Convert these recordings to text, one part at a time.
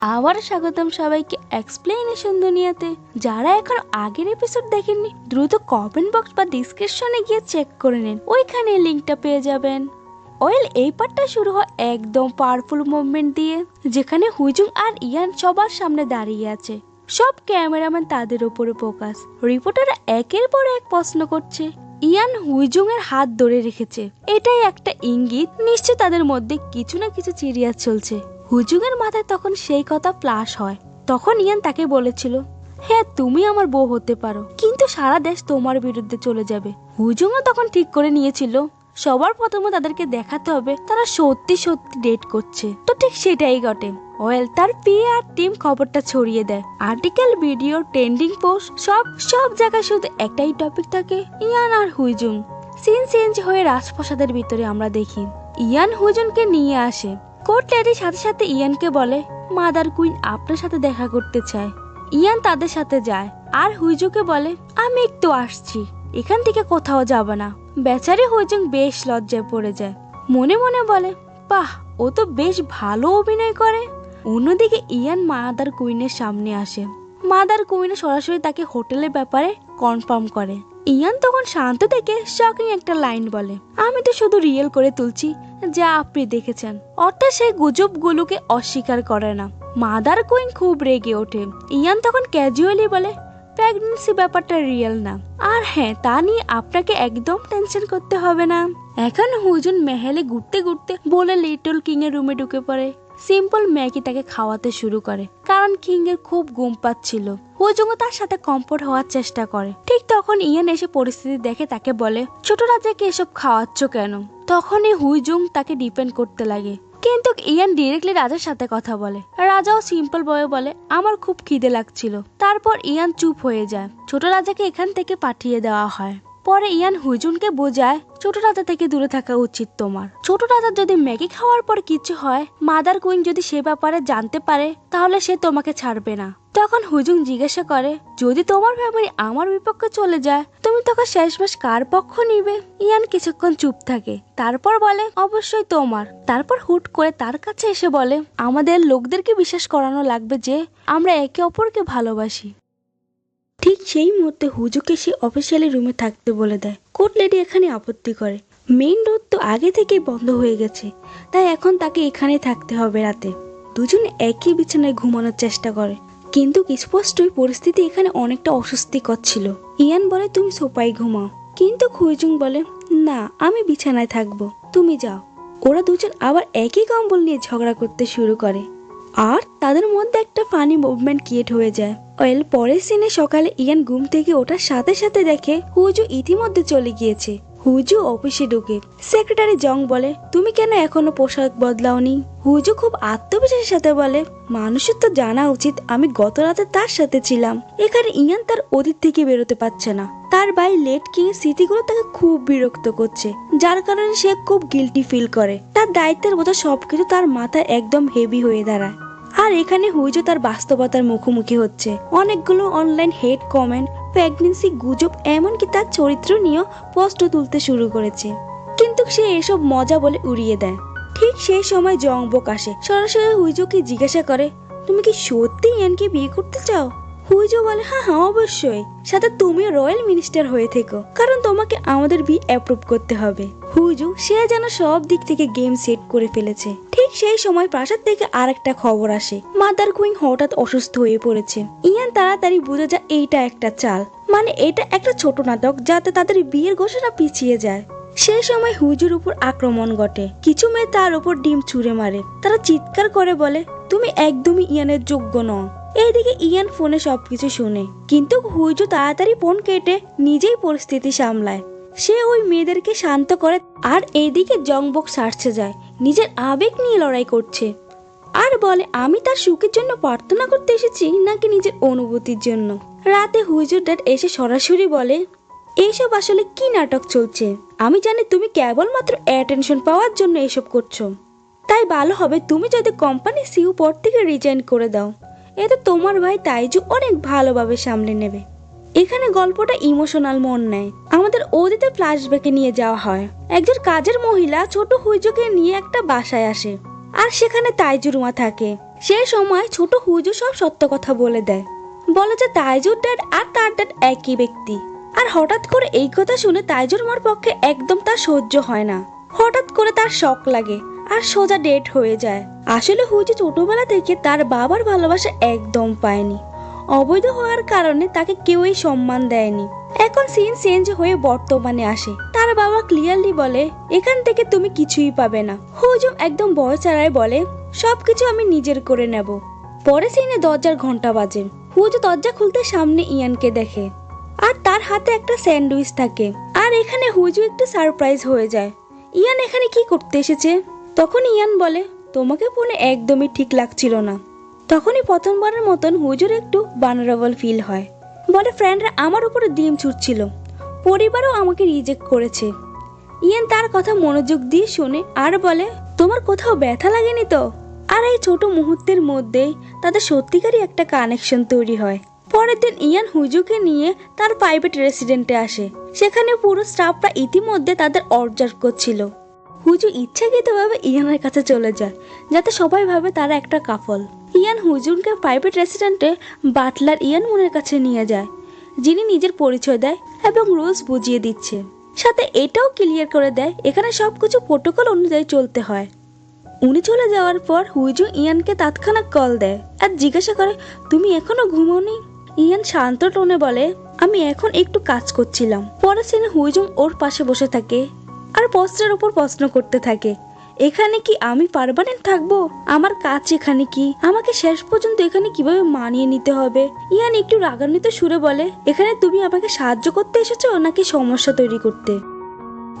আবার স্বাগতম সবাইকে এক্সপ্লেনেশন দুনিয়াতে। যারা এখন আগের এপিসোড দেখেননি দ্রুত কমেন্ট বক্স বা ডিসক্রিপশনে গিয়ে চেক করে নিন, ওইখানে লিংকটা পেয়ে যাবেন। ওয়েল, এই পার্টটা শুরু হয় একদম পাওয়ারফুল মুভমেন্ট দিয়ে, যেখানে হুইজুং আর ইয়ান সবার সামনে দাঁড়িয়ে আছে। সব ক্যামেরাম্যান তাদের উপরে ফোকাস। রিপোর্টাররা একের পর এক প্রশ্ন করছে। ইয়ান হুইজুং এর হাত ধরে রেখেছে, এটাই একটা ইঙ্গিত নিশ্চয় তাদের মধ্যে কিছু না কিছু সিরিয়াস চলছে। হুইজুং এর মাথায় তখন সেই কথা ফ্লাশ হয়। তখন ইয়ান তাকে বলেছিল, হ্যাঁ তুমি আমার বউ হতে পারো, কিন্তু সারা দেশ তোমার বিরুদ্ধে চলে যাবে। হুইজুংও তখন ঠিক করে নিয়েছিল সবার প্রথমে তাদেরকে দেখাতে হবে তারা সত্যি সত্যি ডেট করছে। তো ঠিক সেটাই ঘটে। ওয়েল, তার পিআর টিম খবরটা ছড়িয়ে দেয়। আর্টিকেল, ভিডিও, ট্রেন্ডিং পোস্ট সব জায়গায় শুধু একটাই টপিক থাকে, ইয়ান আর হুইজুং। সিন চেঞ্জ হয়ে রাজপ্রাসাদের ভিতরে আমরা দেখি ইয়ান হুইজুংকে নিয়ে আসে। কোর্ট লেডির সাথে সাথে ইয়ানকে বলে, মাদার কুইন আপনার সাথে দেখা করতে চায়। ইয়ান তাদের সাথে যায় আর হুইজুকে বলে, আমি একটু আসছি, এখান থেকে কোথাও যাব না। বেচারি হুইজুং বেশ লজ্জায় পড়ে যায়, মনে মনে বলে, বাহ, ও তো বেশ ভালো অভিনয় করে। অন্যদিকে ইয়ান মাদার কুইনের সামনে আসে। মাদার কুইন সরাসরি তাকে হোটেলের ব্যাপারে কনফার্ম করে। ইয়ান তখন শান্ত থেকে শকিং একটা লাইন বলে, আমি তো শুধু রিয়েল করে তুলছি যা আপনি দেখেছেন। অর্থাৎ সেই গুজবগুলোকে অস্বীকার করে না। মাদার কুইন খুব রেগে ওঠে। ইয়ান তখন ক্যাজুয়ালি বলে, প্রেগন্যান্সি ব্যাপারটা রিয়েল না, আর হ্যাঁ তা নিয়ে আপনাকে একদম টেনশন করতে হবে না। এখন হুইজুন মেহেলে ঘুরতে ঘুরতে বলে লিটল কিং এর রুমে ঢুকে পড়ে। সিম্পল ম্যাগি তাকে খাওয়াতে শুরু করে, কারণ কিং এর খুব ঘুম পাচ্ছিল। হুইজুংও তার সাথে কমফোর্ট হওয়ার চেষ্টা করে। ঠিক তখন ইয়ান এসে পরিস্থিতি দেখে তাকে বলে, ছোট রাজাকে এসব খাওয়াচ্ছ কেন? তখনই হুইজুং তাকে ডিপেন্ড করতে লাগে, কিন্তু ইয়ান ডিরেক্টলি রাজার সাথে কথা বলে। রাজাও সিম্পল বয়ে বলে, আমার খুব খিদে লাগছিল। তারপর ইয়ান চুপ হয়ে যায়। ছোট রাজাকে এখান থেকে পাঠিয়ে দেওয়া হয়। পরে ইয়ান হুইজুনকে বোঝায়, ছোট রাজা থেকে দূরে থাকা উচিত তোমার। ছোট রাজার যদি ম্যাগি খাওয়ার পর কিছু হয়, মাদার কুইন যদি সে ব্যাপারে জানতে পারে, তাহলে সে তোমাকে ছাড়বে না। তখন হুইজুং জিজ্ঞাসা করে, যদি তোমার ফ্যামিলি আমার বিপক্ষে চলে যায়, তুমি তখন শেষমেশ কার পক্ষ নিবে? ইয়ান কিছুক্ষণ চুপ থাকে, তারপর বলে, অবশ্যই তোমার। তারপর হুট করে তার কাছে এসে বলে, আমাদের লোকদেরকে বিশ্বাস করানো লাগবে যে আমরা একে অপরকে ভালোবাসি। ঠিক সেই মুহূর্তে হুজুকে সে অফিসিয়ালি রুমে থাকতে বলে দেয়। কোর্ট লেডি এখানে আপত্তি করে, মেইন ডোর তো আগে থেকেই বন্ধ হয়ে গেছে, তাই এখন তাকে এখানে থাকতে হবে রাতে। দুজনে একই বিছানায় ঘুমানোর চেষ্টা করে, কিন্তু স্পষ্টই পরিস্থিতি এখানে অনেকটা অস্বস্তিকর ছিল। ইয়ান বলে, তুমি সোফায় ঘুমাও, কিন্তু হুইজুং বলে, না আমি বিছানায় থাকবো, তুমি যাও। ওরা দুজন আবার একই কম্বল নিয়ে ঝগড়া করতে শুরু করে, আর তাদের মধ্যে একটা ফানি মুভমেন্ট ক্রিয়েট হয়ে যায়। ওয়েল, পরের সিনে সকালে ইয়ান ঘুম থেকে ওঠার সাথে সাথে দেখে হুজু ইতিমধ্যে চলে গিয়েছে। হুজু অফিসে ঢুকে সেক্রেটারি জং বলে, তুমি কেন এখনো পোশাক বদলাওনি? হুজু খুব আত্মবিশ্বাসের সাথে বলে, মানুষের তো জানা উচিত আমি গত রাতে তার সাথে ছিলাম। এখানে ইয়ান তার অতীত থেকে বেরোতে পারছে না। তার ভাই লেট কিং এর স্মৃতিগুলো তাকে খুব বিরক্ত করছে, যার কারণে সে খুব গিল্টি ফিল করে। তার দায়িত্বের বোঝা সবকিছু তার মাথায় একদম হেভি হয়ে দাঁড়ায়। আর এখানে হুইজু তার বাস্তবতার মুখোমুখি হচ্ছে। অনেকগুলো অনলাইন হেড কমেন্ট, প্রেগন্যান্সি গুজব, এমনকি তার চরিত্র নিয়েও প্রশ্ন তুলতে শুরু করেছে, কিন্তু সে এসব মজা বলে উড়িয়ে দেয়। ঠিক সেই সময় জংবক আসে, সরাসরি হুইজুকে জিজ্ঞাসা করে, তুমি কি সত্যি ইয়ানকে বিয়ে করতে চাও? হুইজু বলে, হ্যাঁ হ্যাঁ অবশ্যই, সাথে তুমিও রয়্যাল মিনিস্টার হয়ে থেকো, কারণ তোমাকে আমাদের বিয়ে অ্যাপ্রুভ করতে হবে। হুইজু সে যেন সব দিক থেকে গেম সেট করে ফেলেছে। ঠিক সেই সময় প্রাসাদ থেকে আরেকটা খবর আসে, মাদার কুইন হঠাৎ অসুস্থ হয়ে পড়েছে। ইয়ান তাড়াতাড়ি বুঝে যায় এইটা একটা চাল, মানে এটা একটা ছোট নাটক, যাতে তাদের বিয়ের ঘোষণা পিছিয়ে যায়। সেই সময় হুইজুর উপর আক্রমণ ঘটে। কিছু মেয়ে তার উপর ডিম ছুঁড়ে মারে। তারা চিৎকার করে বলে, তুমি একদমই ইয়ানের যোগ্য নও। এইদিকে ইয়ান ফোনে সবকিছু শুনে, কিন্তু হুইজু তাড়াতাড়ি ফোন কেটে নিজেই পরিস্থিতি সামলায়। সে ওই মেয়েদেরকে শান্ত করে, আর এইদিকে জংবক সার্চে যায়, নিজের আবেগ নিয়ে লড়াই করছে, আর বলে, আমি তার সুখের জন্য প্রার্থনা করতে এসেছি নাকি নিজের অনুভূতির জন্য। রাতে হুইজুর ড্যাড এসে সরাসরি বলে, এইসব আসলে কি নাটক চলছে? আমি জানি তুমি কেবলমাত্র অ্যাটেনশন পাওয়ার জন্য এসব করছো, তাই ভালো হবে তুমি যদি কোম্পানি সিইও পদ থেকে রিজাইন করে দাও। এতে তোমার ভাই তাইজু অনেক ভালোভাবে সামলে নেবে। এখানে গল্পটা ইমোশনাল মন নেয়। আমাদের অতীতে ফ্ল্যাশব্যাকে নিয়ে যাওয়া হয়। একজন কাজের মহিলা ছোট হুইজুকে নিয়ে একটা বাসায় আসে, আর সেখানে তাইজুর মা থাকে। সে সময় ছোট হুজু সব সত্য কথা বলে দেয়, বলে যে তাইজুর ড্যাড আর তার ড্যাড একই ব্যক্তি। আর হঠাৎ করে এই কথা শুনে তাইজুর মার পক্ষে একদম তার সহ্য হয় না। হঠাৎ করে তার শক লাগে আর সোজা ডেট হয়ে যায়। আসলে হুজু ছোটবেলা থেকে তার বাবার ভালোবাসা একদম পায়নি। অবৈধ হওয়ার কারণে তাকে কেউই সম্মান দেয়নি। এখন সিন চেঞ্জ হয়ে বর্তমানে আসে। তার বাবা ক্লিয়ারলি বলে, এখান থেকে তুমি কিছুই পাবে না। হুজুম একদম ভয় ছাড়াই বলে, সবকিছু আমি নিজের করে নেব। পরে সিনে দরজার ঘন্টা বাজে। হুজু দরজা খুলতে সামনে ইয়ানকে দেখে, আর তার হাতে একটা স্যান্ডউইচ থাকে। আর এখানে হুজু একটু সারপ্রাইজ হয়ে যায়, ইয়ান এখানে কি করতে এসেছে? তখন ইয়ান বলে, তোমাকে ফোনে একদমই ঠিক লাগছিল না। তখনই প্রথমবারের মতন হুজুর একটু ভালনারেবল ফিল হয়। বলে, ফ্রেন্ডরা আমার উপরে ডিম ছুটছিল, পরিবারও আমাকে রিজেক্ট করেছে। ইয়ান তার কথা মনোযোগ দিয়ে শুনে আর বলে, তোমার কোথাও ব্যথা লাগেনি তো? আর এই ছোট মুহূর্তের মধ্যেই তাদের সত্যিকারই একটা কানেকশন তৈরি হয়। পরের দিন ইয়ান হুজুকে নিয়ে তার প্রাইভেট রেসিডেন্টে আসে। সেখানে পুরো স্টাফরা ইতিমধ্যে তাদের অবজার্ভ করছিল। হুজু ইচ্ছাকৃতভাবে ইয়ানের কাছে চলে যায়, যাতে সবাই ভাবে তারা একটা কাপল। ইয়ান হুজুরকে প্রাইভেট রেসিডেন্টে বাটলার ইয়ান মুনের কাছে নিয়ে যায়, যিনি নিজের পরিচয় দেয় এবং রুলস বুঝিয়ে দিচ্ছে। সাথে এটাও ক্লিয়ার করে দেয় এখানে সবকিছু প্রোটোকল অনুযায়ী চলতে হয়। উনি চলে যাওয়ার পর হুজু ইয়ানকে তৎক্ষণাৎ কল দেয় আর জিজ্ঞাসা করে, তুমি এখনো ঘুমোনি? ইয়ান শান্ত টোনে বলে, আমি এখন একটু কাজ করছিলাম। পরে সিনে হুজুম ওর পাশে বসে থাকে আর প্রশ্নের উপর প্রশ্ন করতে থাকে, এখানে কি আমি পার্মানেন্ট থাকবো? আমার কাজ এখানে কি? আমাকে শেষ পর্যন্ত এখানে কিভাবে মানিয়ে নিতে হবে? ইয়ান একটু রাগান্বিত সুরে বলে, এখানে তুমি আমাকে সাহায্য করতে এসেছো নাকি সমস্যা তৈরি করতে?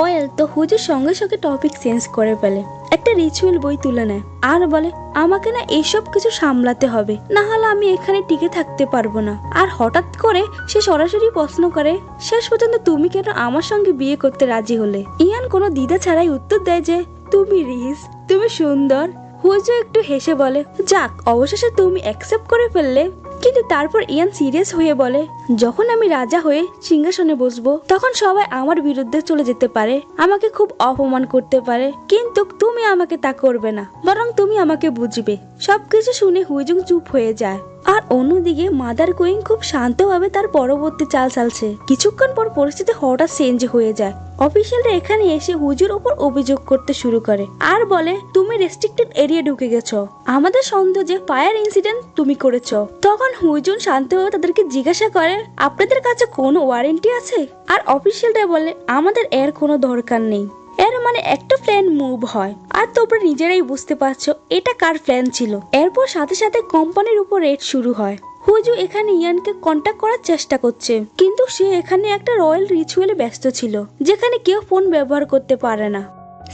অয়েল তো হুজুর সঙ্গে সঙ্গে টপিক চেঞ্জ করে ফেলে, একটা রিচুয়াল বই তুলে নেয় আর বলে, আমাকে না এইসব কিছু সামলাতে হবে, না হলে আমি এখানে টিকে থাকতে পারবো না। আর হঠাৎ করে সে সরাসরি প্রশ্ন করে, শেষ পর্যন্ত তুমি কেন আমার সঙ্গে বিয়ে করতে রাজি হলে? ইয়ান কোনো দ্বিধা ছাড়াই উত্তর দেয় যে, তুমি রিচ, তুমি সুন্দর। হুজু একটু হেসে বলে, যাক, অবশেষে তুমি অ্যাকসেপ্ট করে ফেললে। কিন্তু তারপর ইয়ান সিরিয়াস হয়ে বলে, যখন আমি রাজা হয়ে সিংহাসনে বসবো তখন সবাই আমার বিরুদ্ধে চলে যেতে পারে, আমাকে খুব অপমান করতে পারে, কিন্তু তুমি আমাকে তা করবে না, বরং তুমি আমাকে বুঝবে। সবকিছু শুনে হুজুং চুপ হয়ে যায়। আর অন্যদিকে মাদার কুইন খুব শান্তভাবে তার পরবর্তী চাল চালছে। কিছুক্ষণ পর পরিস্থিতি হঠাৎ চেঞ্জ হয়ে যায়। অফিসিয়ালরা এখানে এসে হুজুর উপর অভিযোগ করতে শুরু করে আর বলে, তুমি রেস্ট্রিক্টেড এরিয়া ঢুকে গেছো, আমাদের সন্দেহ যে ফায়ার ইনসিডেন্ট তুমি করেছো। তখন হুজুর শান্তভাবে তাদেরকে জিজ্ঞাসা করে, আপনাদের কাছে কোনো ওয়ারেন্টি আছে? আর অফিসিয়ালরা বলে, আমাদের এর কোনো দরকার নেই। এর মানে একটা প্ল্যান মুভ হয়, আর তোমরা নিজেরাই বুঝতে পারছো এটা কার প্ল্যান ছিল। এরপর সাথে সাথে কোম্পানির উপর রেড শুরু হয়। হুজু এখানে ইয়ানকে কন্ট্যাক্ট করার চেষ্টা করছে, কিন্তু সে এখানে একটা রয়্যাল রিচুয়ালে ব্যস্ত ছিল, যেখানে কেউ ফোন ব্যবহার করতে পারে না।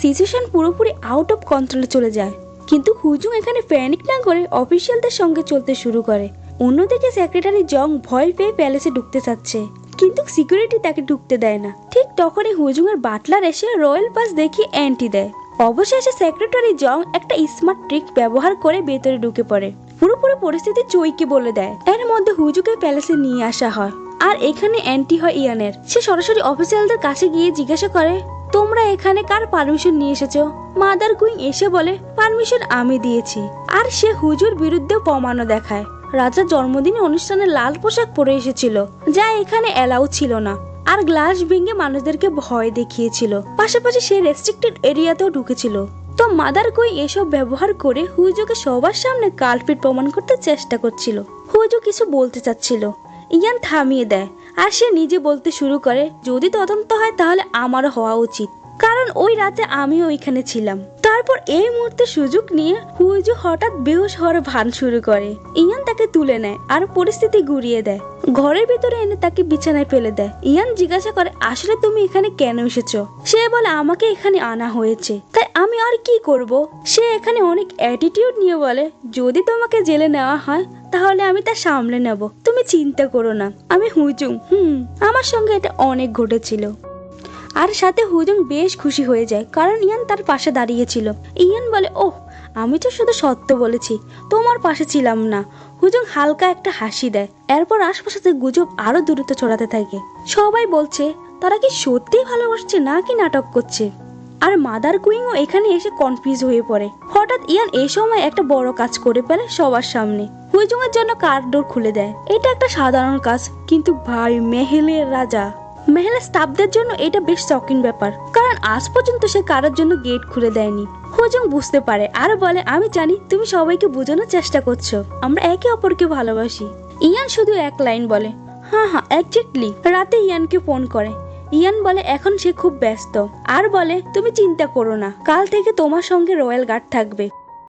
সিচুয়েশন পুরোপুরি আউট অফ কন্ট্রোলে চলে যায়। কিন্তু হুজু এখানে প্যানিক না করে অফিসিয়ালদের সঙ্গে চলতে শুরু করে। অন্যদিকে সেক্রেটারি জং ভয় পেয়ে প্যালেসে ঢুকতে চাচ্ছে, কিন্তু সিকিউরিটি তাকে ঢুকতে দেয় না। ঠিক তখনই হুজুংয়ের বাটলার এসে রয়্যাল পাস দেখিয়ে এন্ট্রি দেয়। অবশেষে সেক্রেটারি জং একটা স্মার্ট ট্রিক ব্যবহার করে ভেতরে ঢুকে পড়ে, পুরোপুরি পরিস্থিতি চইকে বলে দেয়। এর মধ্যে হুজুকে প্যালেসে নিয়ে আসা হয়, আর এখানে এন্ট্রি হয় ইয়ানের। সে সরাসরি অফিসিয়ালদের কাছে গিয়ে জিজ্ঞাসা করে, তোমরা এখানে কার পারমিশন নিয়ে এসেছো? মাদার কুইন এসে বলে, পারমিশন আমি দিয়েছি। আর সে হুজুর বিরুদ্ধে প্রমাণও দেখায়। রাজার জন্মদিনে অনুষ্ঠানে লাল পোশাক পরে এসেছিল, যা এখানে এলাও ছিল না, আর গ্লাস ভেঙে মানুষদেরকে ভয় দেখিয়েছিল। পাশাপাশি সে রেস্ট্রিক্টেড এরিয়াতেও ঢুকেছিল। তো মাদার কুইন এসব ব্যবহার করে হুজুকে সবার সামনে কালপিট প্রমাণ করতে চেষ্টা করছিল। হুজু কিছু বলতে চাচ্ছিল, ইয়ান থামিয়ে দেয়, আর সে নিজে বলতে শুরু করে, যদি তদন্ত হয় তাহলে আমারও হওয়া উচিত, কারণ ওই রাতে আমিও ওইখানে ছিলাম। তারপর এই মুহূর্তে সুযোগ নিয়ে হুজু হঠাৎ বেহুশ হওয়ার ভান শুরু করে। ইয়ান তাকে তুলে নেয় আর পরিস্থিতি ঘুরিয়ে দেয়, ঘরের ভিতরে এনে তাকে বিছানায় ফেলে দেয়। ইয়ান জিজ্ঞাসা করে, আসলে তুমি এখানে কেন এসেছো? সে বলে, আমাকে এখানে আনা হয়েছে, তাই আমি আর কি করব। সে এখানে অনেক অ্যাটিটিউড নিয়ে বলে, যদি তোমাকে জেলে নেওয়া হয় তাহলে আমি তা সামলে নেব, তুমি চিন্তা করো না। আমি হুজুং, আমার সঙ্গে এটা অনেক ঘটেছিল। আর সাথে হুজুং বেশ খুশি হয়ে যায়, কারণ ইয়ান তার পাশে দাঁড়িয়েছিল। ইয়ান বলে, ওহ, আমি তো শুধু সত্য বলেছি, তোমার পাশে ছিলাম না। হুজুং হালকা একটা হাসি দেয়। এরপর আশপাশে গুজব আরো দ্রুত ছড়াতে থাকে। সবাই বলছে তারা কি সত্যিই ভালোবাসছে নাকি নাটক করছে। আর মাদার কুইংও এখানে এসে কনফিউজ হয়ে পড়ে। হঠাৎ ইয়ান এই সময় একটা বড় কাজ করে ফেলে সবার সামনে। হুইজুং এর জন্য কার ডোর খুলে দেয়। এটা একটা সাধারণ কাজ, কিন্তু ভাই মেহেলের রাজা মেহেলের স্টাফদের জন্য এটা বেশ শকিং ব্যাপার, কারণ আজ পর্যন্ত সে কারোর জন্য গেট খুলে দেয়নি। হুইজুং বুঝতে পারে আর বলে, আমি জানি তুমি সবাইকে বোঝানোর চেষ্টা করছো, আমরা একে অপরকে ভালোবাসি। ইয়ান শুধু এক লাইন বলে, হ্যাঁ হ্যাঁ এক্স্যাক্টলি। রাতে ইয়ানকে ফোন করে। ইয়ান বলে এখন সে খুব ব্যস্ত, আর বলে তুমি চিন্তা করো না, কাল থেকে তোমার সঙ্গে রয়্যাল গার্ড থাকবে।